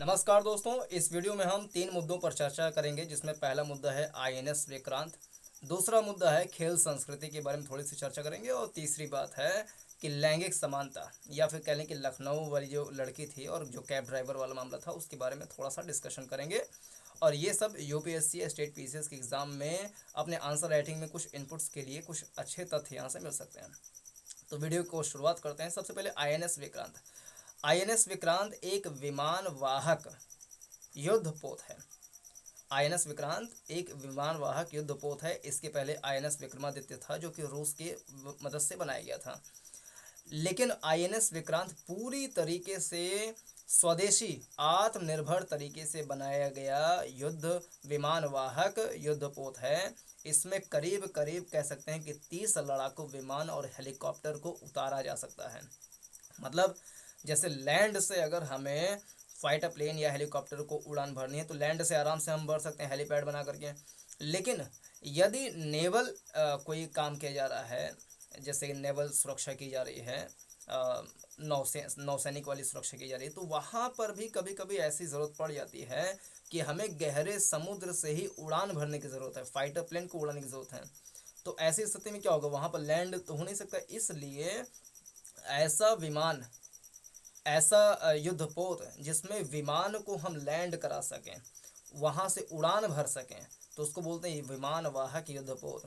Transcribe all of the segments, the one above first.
नमस्कार दोस्तों, इस वीडियो में हम 3 मुद्दों पर चर्चा करेंगे जिसमें पहला मुद्दा है आईएनएस विक्रांत। दूसरा मुद्दा है खेल संस्कृति के बारे में थोड़ी सी चर्चा करेंगे और तीसरी बात है कि लैंगिक समानता या फिर कह लें कि लखनऊ वाली जो लड़की थी और जो कैब ड्राइवर वाला मामला था उसके बारे में थोड़ा सा डिस्कशन करेंगे। और ये सब यूपीएससी या स्टेट पीसीएस के एग्ज़ाम में अपने आंसर राइटिंग में कुछ इनपुट्स के लिए कुछ अच्छे तथ्य यहाँ से मिल सकते हैं। तो वीडियो को शुरुआत करते हैं। सबसे पहले आईएनएस विक्रांत। आईएनएस विक्रांत एक विमान वाहक युद्धपोत है। आईएनएस विक्रांत एक विमान वाहक युद्धपोत है। इसके पहले आईएनएस विक्रमादित्य था जो कि रूस के मदद से बनाया गया था। लेकिन आईएनएस विक्रांत पूरी तरीके से स्वदेशी आत्मनिर्भर तरीके से बनाया गया युद्ध विमान वाहक युद्धपोत है। इसमें करीब करीब कह सकते हैं कि 30 लड़ाकू विमान और हेलीकॉप्टर को उतारा जा सकता है। मतलब जैसे लैंड से अगर हमें फाइटर प्लेन या हेलीकॉप्टर को उड़ान भरनी है तो लैंड से आराम से हम भर सकते हैं हेलीपैड बना करके। लेकिन यदि नेवल कोई काम किया जा रहा है, जैसे कि नेवल सुरक्षा की जा रही है, नौसैनिक वाली सुरक्षा की जा रही है, तो वहाँ पर भी कभी कभी ऐसी ज़रूरत पड़ जाती है कि हमें गहरे समुद्र से ही उड़ान भरने की ज़रूरत है, फाइटर प्लेन को उड़ाने की ज़रूरत है। तो ऐसी स्थिति में क्या होगा, वहाँ पर लैंड तो हो नहीं सकता। इसलिए ऐसा विमान, ऐसा युद्धपोत जिसमें विमान को हम लैंड करा सकें, वहाँ से उड़ान भर सकें, तो उसको बोलते हैं विमान वाहक युद्धपोत।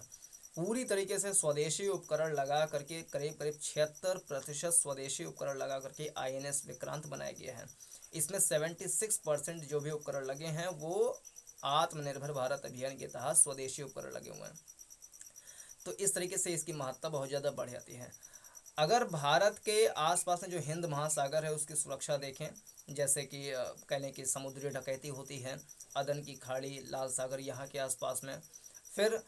पूरी तरीके से स्वदेशी उपकरण लगा करके, करीब करीब 76% स्वदेशी उपकरण लगा करके आईएनएस विक्रांत बनाया गया है। इसमें 76% जो भी उपकरण लगे हैं वो आत्मनिर्भर भारत अभियान के तहत स्वदेशी उपकरण लगे हुए हैं। तो इस तरीके से इसकी महत्ता बहुत ज़्यादा बढ़ जाती है। अगर भारत के आसपास में जो हिंद महासागर है उसकी सुरक्षा देखें, जैसे कि कह लें कि समुद्री डकैती होती है, अदन की खाड़ी, लाल सागर यहाँ के आसपास में। फिर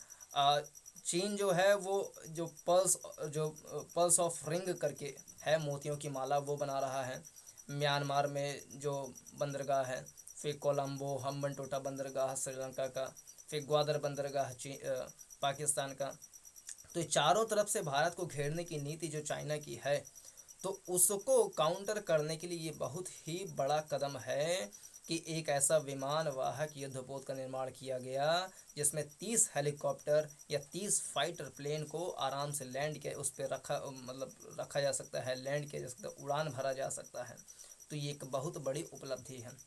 चीन जो है वो जो पल्स ऑफ रिंग करके है, मोतियों की माला वो बना रहा है। म्यांमार में जो बंदरगाह है, फिर कोलंबो हम्बनटोटा बंदरगाह श्रीलंका का, फिर ग्वादर बंदरगाह पाकिस्तान का। तो चारों तरफ से भारत को घेरने की नीति जो चाइना की है, तो उसको काउंटर करने के लिए ये बहुत ही बड़ा कदम है कि एक ऐसा विमान वाहक युद्धपोत का निर्माण किया गया जिसमें 30 हेलीकॉप्टर या 30 फाइटर प्लेन को आराम से लैंड के उस पर रखा जा सकता है, लैंड किया जा सकता है, उड़ान भरा जा सकता है। तो ये एक बहुत बड़ी उपलब्धि है।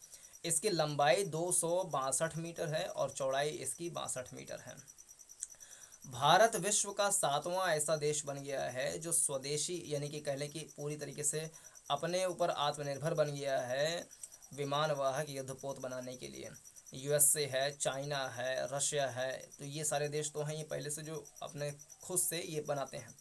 इसकी लंबाई 262 मीटर है और चौड़ाई इसकी 62 मीटर है। भारत विश्व का 7वां ऐसा देश बन गया है जो स्वदेशी यानी कि कह लें कि पूरी तरीके से अपने ऊपर आत्मनिर्भर बन गया है विमान वाहक युद्धपोत बनाने के लिए। यूएसए है, चाइना है, रशिया है, तो ये सारे देश तो हैं ये पहले से जो अपने खुद से ये बनाते हैं।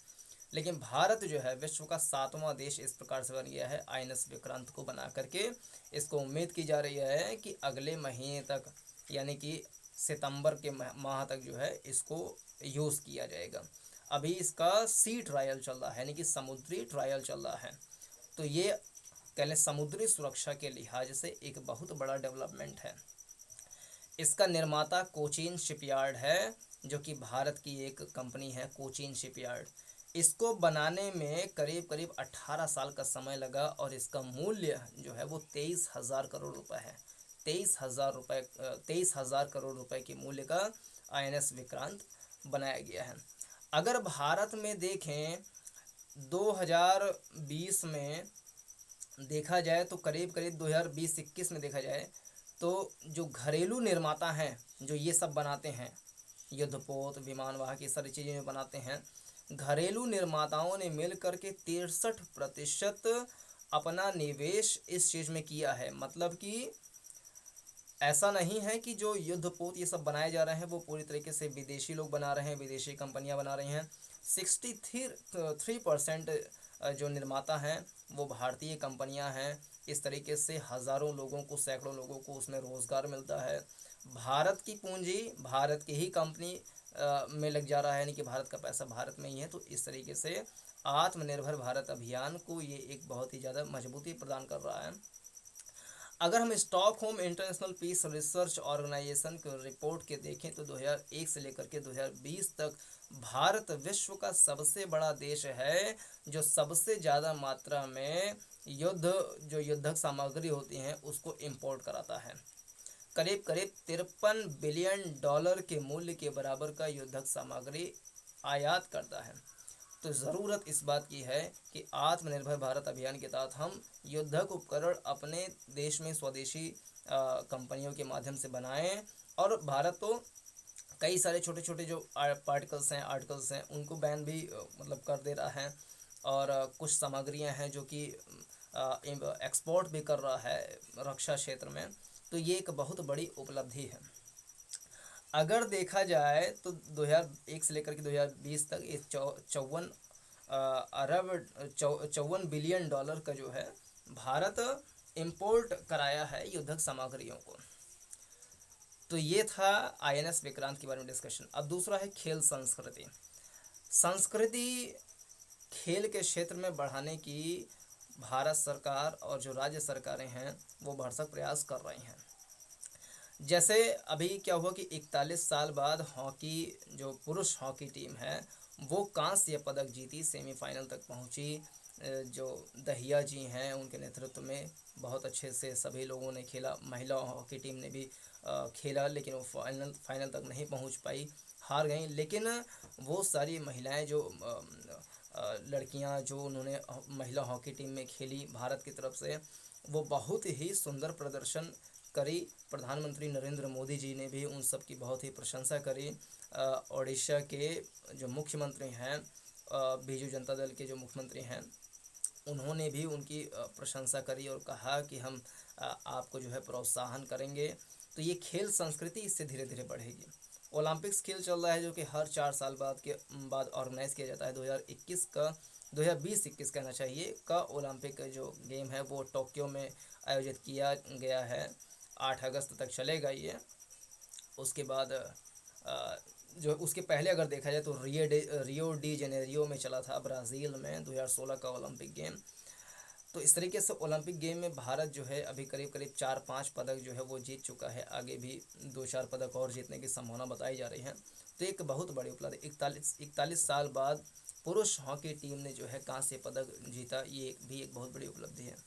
लेकिन भारत जो है विश्व का 7वां देश इस प्रकार से बन गया है आईएनएस विक्रांत को बना करके। इसको उम्मीद की जा रही है कि अगले महीने तक यानी कि सितंबर के माह तक जो है इसको यूज़ किया जाएगा। अभी इसका सी ट्रायल चल रहा है यानी कि समुद्री ट्रायल चल रहा है। तो ये कह लें समुद्री सुरक्षा के लिहाज से एक बहुत बड़ा डेवलपमेंट है। इसका निर्माता कोचीन शिपयार्ड है जो कि भारत की एक कंपनी है, कोचीन शिपयार्ड। इसको बनाने में करीब करीब 18 साल का समय लगा और इसका मूल्य जो है वो 23,000 करोड़ रुपए है। 23,000 करोड़ रुपए के मूल्य का आईएनएस विक्रांत बनाया गया है। अगर भारत में देखें 2020 में देखा जाए तो करीब करीब 2020-21 में देखा जाए तो जो घरेलू निर्माता हैं जो ये सब बनाते हैं, युद्धपोत, विमान वाहक, ये सारी चीज़ें बनाते हैं, घरेलू निर्माताओं ने मिल कर के 63% अपना निवेश इस चीज़ में किया है। मतलब कि ऐसा नहीं है कि जो युद्धपोत ये सब बनाए जा रहे हैं वो पूरी तरीके से विदेशी लोग बना रहे हैं, विदेशी कंपनियां बना रही हैं। 63% जो निर्माता हैं वो भारतीय कंपनियां हैं। इस तरीके से हज़ारों लोगों को, सैकड़ों लोगों को उसमें रोज़गार मिलता है। भारत की पूंजी भारत की ही कंपनी में लग जा रहा है, यानी कि भारत का पैसा भारत में ही है। तो इस तरीके से आत्मनिर्भर भारत अभियान को ये एक बहुत ही ज़्यादा मजबूती प्रदान कर रहा है। अगर हम Stockholm International Peace Research Organization के रिपोर्ट के देखें तो 2001 से लेकर के 2020 तक भारत विश्व का सबसे बड़ा देश है जो सबसे ज़्यादा मात्रा में युद्धक सामग्री होती हैं उसको इंपोर्ट कराता है। करीब करीब 53 बिलियन डॉलर के मूल्य के बराबर का युद्धक सामग्री आयात करता है। तो ज़रूरत इस बात की है कि आत्मनिर्भर भारत अभियान के तहत हम युद्धक उपकरण अपने देश में स्वदेशी कंपनियों के माध्यम से बनाएं। और भारत तो कई सारे छोटे छोटे जो आर्टिकल्स हैं उनको बैन भी मतलब कर दे रहा है। और कुछ सामग्रियां हैं जो कि एक्सपोर्ट भी कर रहा है रक्षा क्षेत्र में। तो ये एक बहुत बड़ी उपलब्धि है। अगर देखा जाए तो 2001 से लेकर के 2020 तक ये 54 बिलियन डॉलर का जो है भारत इंपोर्ट कराया है युद्धक सामग्रियों को। तो ये था INS विक्रांत के बारे में डिस्कशन। अब दूसरा है खेल संस्कृति। खेल के क्षेत्र में बढ़ाने की भारत सरकार और जो राज्य सरकारें हैं वो भरसक प्रयास कर रही हैं। जैसे अभी क्या हुआ कि 41 साल बाद हॉकी जो पुरुष हॉकी टीम है वो कांस्य पदक जीती, सेमीफाइनल तक पहुंची। जो दहिया जी हैं उनके नेतृत्व में बहुत अच्छे से सभी लोगों ने खेला। महिला हॉकी टीम ने भी खेला लेकिन वो फाइनल तक नहीं पहुंच पाई, हार गई। लेकिन वो सारी महिलाएं जो लड़कियां जो उन्होंने महिला हॉकी टीम में खेली भारत की तरफ से, वो बहुत ही सुंदर प्रदर्शन करी। प्रधानमंत्री नरेंद्र मोदी जी ने भी उन सब की बहुत ही प्रशंसा करी। ओडिशा के जो मुख्यमंत्री हैं, बीजू जनता दल के जो मुख्यमंत्री हैं, उन्होंने भी उनकी प्रशंसा करी और कहा कि हम आपको जो है प्रोत्साहन करेंगे। तो ये खेल संस्कृति इससे धीरे धीरे बढ़ेगी। ओलंपिक्स खेल चल रहा है जो कि हर 4 साल बाद ऑर्गेनाइज किया जाता है। 2020-21 कहना चाहिए का ओलंपिक जो गेम है वो टोक्यो में आयोजित किया गया है। 8 अगस्त तक चलेगा ये। उसके बाद जो उसके पहले अगर देखा जाए तो रियो डी जेनेरियो में चला था ब्राज़ील में 2016 का ओलंपिक गेम। तो इस तरीके से ओलंपिक गेम में भारत जो है अभी करीब करीब 4-5 पदक जो है वो जीत चुका है। आगे भी 2-4 पदक और जीतने की संभावना बताई जा रही है। तो एक बहुत बड़ी उपलब्धि, 41 साल बाद पुरुष हॉकी टीम ने जो है कांस्य पदक जीता, ये भी एक बहुत बड़ी उपलब्धि है।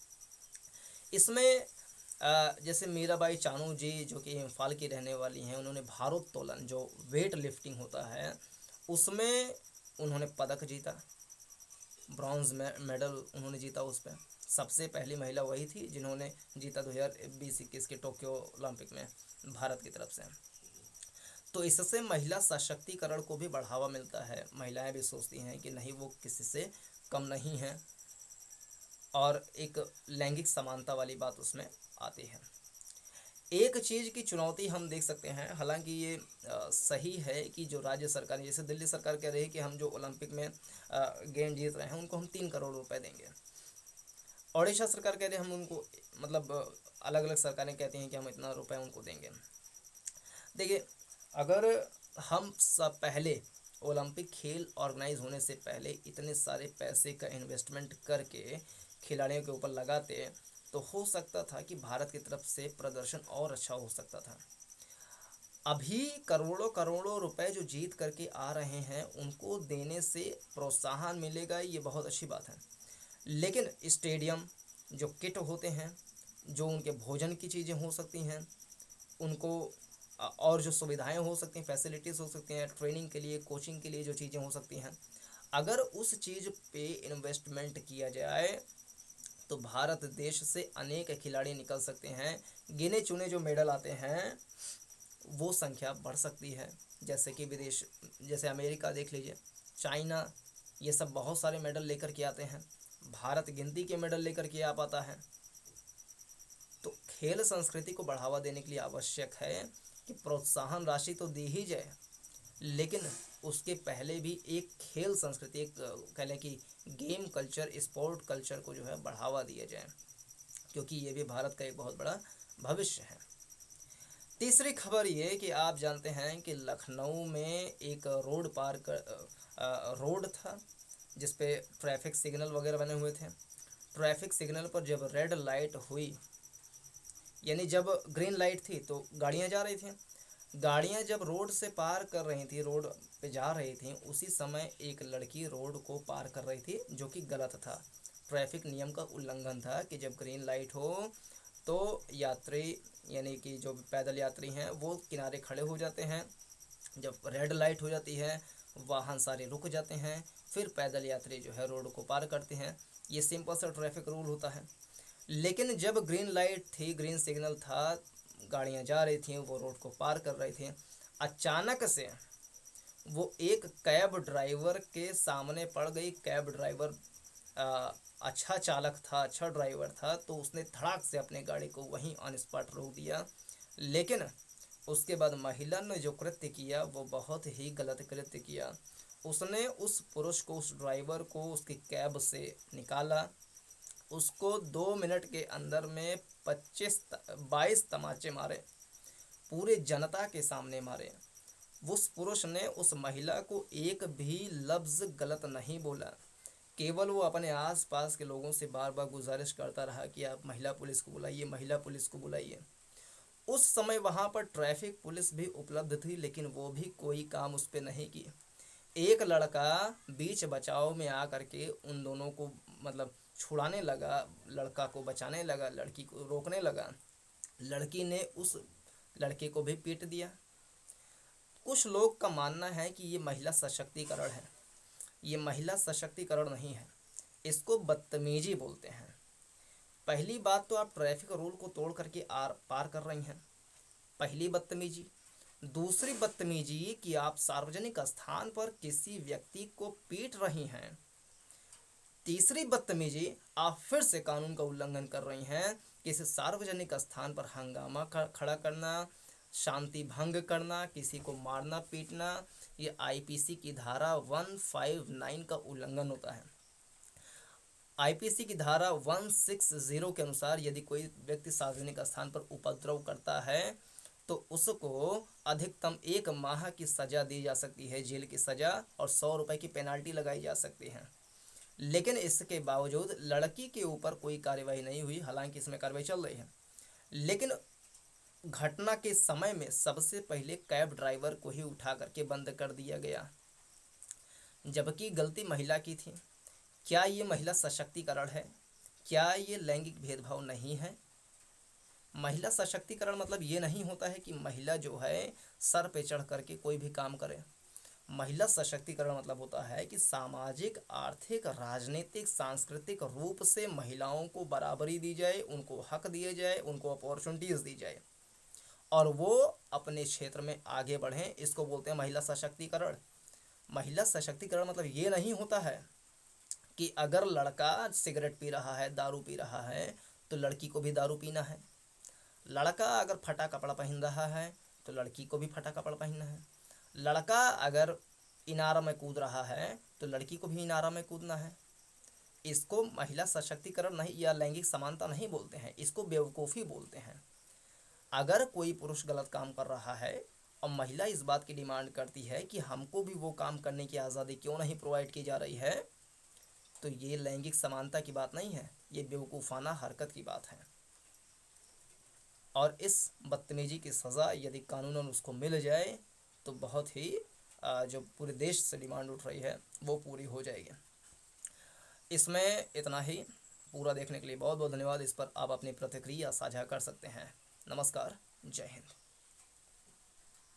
इसमें जैसे मीराबाई चानू जी जो कि इम्फाल की रहने वाली हैं, उन्होंने भारोत्तोलन जो वेट लिफ्टिंग होता है उसमें उन्होंने पदक जीता, ब्रॉन्ज मेडल उन्होंने जीता। उस पर सबसे पहली महिला वही थी जिन्होंने जीता 2020-21 के टोक्यो ओलंपिक में भारत की तरफ से। तो इससे महिला सशक्तिकरण को भी बढ़ावा मिलता है। महिलाएं भी सोचती हैं कि नहीं वो किसी से कम नहीं हैं और एक लैंगिक समानता वाली बात उसमें आती है। एक चीज़ की चुनौती हम देख सकते हैं, हालांकि ये सही है कि जो राज्य सरकार, जैसे दिल्ली सरकार कह रही है कि हम जो ओलंपिक में गेम जीत रहे हैं उनको हम 3 करोड़ रुपए देंगे। ओडिशा सरकार कह रही है हम उनको, मतलब अलग अलग सरकारें कहती हैं कि हम इतना रुपए उनको देंगे। देखिए, अगर हम सब पहले ओलंपिक खेल ऑर्गेनाइज होने से पहले इतने सारे पैसे का इन्वेस्टमेंट करके खिलाड़ियों के ऊपर लगाते तो हो सकता था कि भारत की तरफ से प्रदर्शन और अच्छा हो सकता था। अभी करोड़ों करोड़ों रुपए जो जीत करके आ रहे हैं उनको देने से प्रोत्साहन मिलेगा, ये बहुत अच्छी बात है। लेकिन स्टेडियम, जो किट होते हैं, जो उनके भोजन की चीज़ें हो सकती हैं, उनको और जो सुविधाएं हो सकती हैं, फैसिलिटीज़ हो सकती हैं, ट्रेनिंग के लिए, कोचिंग के लिए जो चीज़ें हो सकती हैं, अगर उस चीज़ पे इन्वेस्टमेंट किया जाए तो भारत देश से अनेक खिलाड़ी निकल सकते हैं। गिने चुने जो मेडल आते हैं वो संख्या बढ़ सकती है। जैसे कि विदेश, जैसे अमेरिका देख लीजिए, चाइना, ये सब बहुत सारे मेडल लेकर के आते हैं। भारत गिनती के मेडल लेकर के आ पाता है। तो खेल संस्कृति को बढ़ावा देने के लिए आवश्यक है कि प्रोत्साहन राशि तो दी ही जाए, लेकिन उसके पहले भी एक खेल संस्कृति, एक कह लें कि गेम कल्चर, स्पोर्ट कल्चर को जो है बढ़ावा दिया जाए, क्योंकि ये भी भारत का एक बहुत बड़ा भविष्य है। तीसरी खबर ये कि आप जानते हैं कि लखनऊ में एक रोड था जिस पे ट्रैफिक सिग्नल वगैरह बने हुए थे। ट्रैफिक सिग्नल पर जब रेड लाइट हुई यानी जब ग्रीन लाइट थी तो गाड़ियाँ जा रही थी, गाड़ियाँ जब रोड से पार कर रही थी, रोड पे जा रही थी, उसी समय एक लड़की रोड को पार कर रही थी, जो कि गलत था। ट्रैफिक नियम का उल्लंघन था कि जब ग्रीन लाइट हो तो यात्री यानी कि जो पैदल यात्री हैं वो किनारे खड़े हो जाते हैं, जब रेड लाइट हो जाती है वाहन सारे रुक जाते हैं, फिर पैदल यात्री जो है रोड को पार करते हैं। ये सिंपल सा ट्रैफिक रूल होता है। लेकिन जब ग्रीन लाइट थी, ग्रीन सिग्नल था, गाड़ियां जा रही थी, वो रोड को पार कर रही थी, अचानक से वो एक कैब ड्राइवर के सामने पड़ गई। कैब ड्राइवर अच्छा चालक था, अच्छा ड्राइवर था, तो उसने धड़ाक से अपने गाड़ी को वहीं ऑन स्पॉट रोक दिया। लेकिन उसके बाद महिला ने जो कृत्य किया वो बहुत ही गलत कृत्य किया। उसने उस पुरुष को, उस ड्राइवर को उसकी कैब से निकाला, उसको 2 मिनट के अंदर में 22 तमाचे मारे, पूरे जनता के सामने मारे। उस पुरुष ने उस महिला को एक भी लफ्ज़ गलत नहीं बोला, केवल वो अपने आस पास के लोगों से बार बार गुजारिश करता रहा कि आप महिला पुलिस को बुलाइए, महिला पुलिस को बुलाइए। उस समय वहाँ पर ट्रैफिक पुलिस भी उपलब्ध थी, लेकिन वो भी कोई काम उस पर नहीं की। एक लड़का बीच बचाव में आकर के उन दोनों को मतलब छुड़ाने लगा, लड़का को बचाने लगा, लड़की को रोकने लगा। लड़की ने उस लड़के को भी पीट दिया। कुछ लोग का मानना है कि ये महिला सशक्तिकरण है। ये महिला सशक्तिकरण नहीं है, इसको बदतमीजी बोलते हैं। पहली बात तो आप ट्रैफिक रूल को तोड़ करके आर पार कर रही हैं, पहली बदतमीजी। दूसरी बदतमीजी कि आप सार्वजनिक स्थान पर किसी व्यक्ति को पीट रही हैं। तीसरी बदतमीजी, आप फिर से कानून का उल्लंघन कर रही हैं। किसी सार्वजनिक स्थान पर हंगामा खड़ा करना, शांति भंग करना, किसी को मारना पीटना, ये आईपीसी की धारा 159 का उल्लंघन होता है। आईपीसी की धारा 160 के अनुसार यदि कोई व्यक्ति सार्वजनिक स्थान पर उपद्रव करता है तो उसको अधिकतम 1 माह की सज़ा दी जा सकती है, जेल की सज़ा, और 100 रुपये की पेनाल्टी लगाई जा सकती है। लेकिन इसके बावजूद लड़की के ऊपर कोई कार्रवाई नहीं हुई, हालांकि इसमें कार्रवाई चल रही है। लेकिन घटना के समय में सबसे पहले कैब ड्राइवर को ही उठा करके बंद कर दिया गया, जबकि गलती महिला की थी। क्या ये महिला सशक्तिकरण है? क्या ये लैंगिक भेदभाव नहीं है? महिला सशक्तिकरण मतलब ये नहीं होता है कि महिला जो है सर पे चढ़ करके कोई भी काम करे। महिला सशक्तिकरण मतलब होता है कि सामाजिक, आर्थिक, राजनीतिक, सांस्कृतिक रूप से महिलाओं को बराबरी दी जाए, उनको हक दिए जाए, उनको अपॉर्चुनिटीज़ दी जाए और वो अपने क्षेत्र में आगे बढ़ें। इसको बोलते हैं महिला सशक्तिकरण। महिला सशक्तिकरण मतलब ये नहीं होता है कि अगर लड़का सिगरेट पी रहा है, दारू पी रहा है, तो लड़की को भी दारू पीना है। लड़का अगर फटा कपड़ा पहन रहा है तो लड़की को भी फटा कपड़ा पहनना है। लड़का अगर इनारा में कूद रहा है तो लड़की को भी इनारा में कूदना है। इसको महिला सशक्तिकरण नहीं या लैंगिक समानता नहीं बोलते हैं, इसको बेवकूफ़ी बोलते हैं। अगर कोई पुरुष गलत काम कर रहा है और महिला इस बात की डिमांड करती है कि हमको भी वो काम करने की आज़ादी क्यों नहीं प्रोवाइड की जा रही है, तो ये लैंगिक समानता की बात नहीं है, ये बेवकूफ़ाना हरकत की बात है। और इस बदतमीजी की सज़ा यदि कानूनन उसको मिल जाए तो बहुत ही जो पूरे देश से डिमांड उठ रही है वो पूरी हो जाएगी। इसमें इतना ही। पूरा देखने के लिए बहुत बहुत धन्यवाद। इस पर आप अपनी प्रतिक्रिया साझा कर सकते हैं। नमस्कार, जय हिंद।